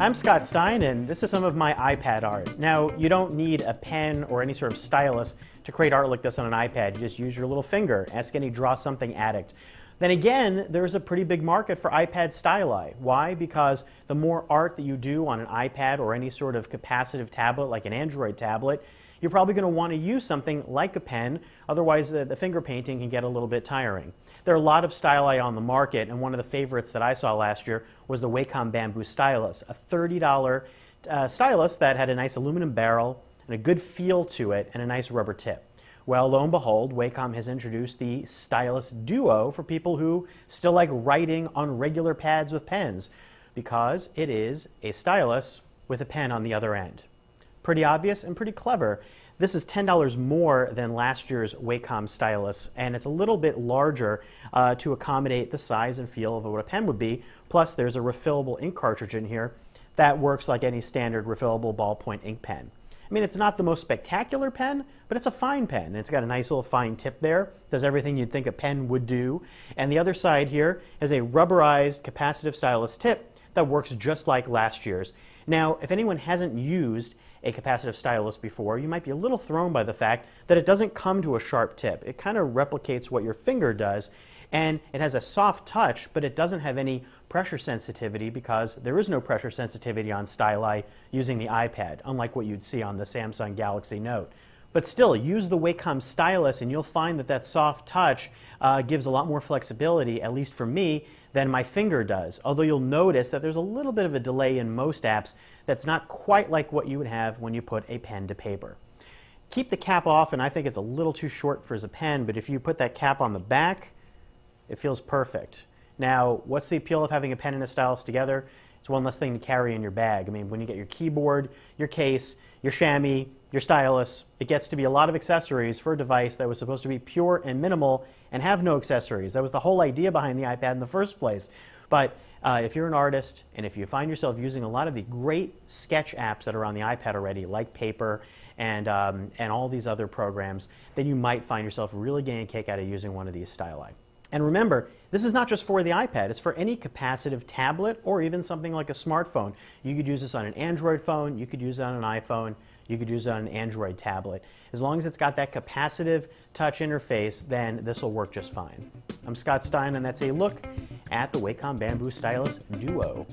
I'm Scott Stein, and this is some of my iPad art. Now, you don't need a pen or any sort of stylus to create art like this on an iPad. You just use your little finger. Ask any Draw Something addict. Then again, there's a pretty big market for iPad styli. Why? Because the more art that you do on an iPad or any sort of capacitive tablet like an Android tablet, you're probably going to want to use something like a pen, otherwise the finger painting can get a little bit tiring. There are a lot of styli on the market, and one of the favorites that I saw last year was the Wacom Bamboo Stylus, a $30 stylus that had a nice aluminum barrel and a good feel to it and a nice rubber tip. Well, lo and behold, Wacom has introduced the Stylus Duo for people who still like writing on regular pads with pens, because it is a stylus with a pen on the other end. Pretty obvious and pretty clever. This is $10 more than last year's Wacom stylus, and it's a little bit larger to accommodate the size and feel of what a pen would be. Plus, there's a refillable ink cartridge in here that works like any standard refillable ballpoint ink pen. I mean, it's not the most spectacular pen, but it's a fine pen. It's got a nice little fine tip there. Does everything you'd think a pen would do. And the other side here is a rubberized capacitive stylus tip that works just like last year's. Now, if anyone hasn't used a capacitive stylus before, you might be a little thrown by the fact that it doesn't come to a sharp tip. It kind of replicates what your finger does, and it has a soft touch, but it doesn't have any pressure sensitivity because there is no pressure sensitivity on styli using the iPad, unlike what you'd see on the Samsung Galaxy Note. But still, use the Wacom stylus and you'll find that that soft touch gives a lot more flexibility, at least for me, than my finger does. Although you'll notice that there's a little bit of a delay in most apps that's not quite like what you would have when you put a pen to paper. Keep the cap off, and I think it's a little too short for as a pen, but if you put that cap on the back, it feels perfect. Now, what's the appeal of having a pen and a stylus together? It's one less thing to carry in your bag. I mean, when you get your keyboard, your case, your chamois, your stylus, it gets to be a lot of accessories for a device that was supposed to be pure and minimal and have no accessories. That was the whole idea behind the iPad in the first place. But if you're an artist and if you find yourself using a lot of the great sketch apps that are on the iPad already, like Paper and all these other programs, then you might find yourself really getting a kick out of using one of these styli. And remember, this is not just for the iPad, it's for any capacitive tablet or even something like a smartphone. You could use this on an Android phone, you could use it on an iPhone, you could use it on an Android tablet. As long as it's got that capacitive touch interface, then this will work just fine. I'm Scott Stein, and that's a look at the Wacom Bamboo Stylus Duo.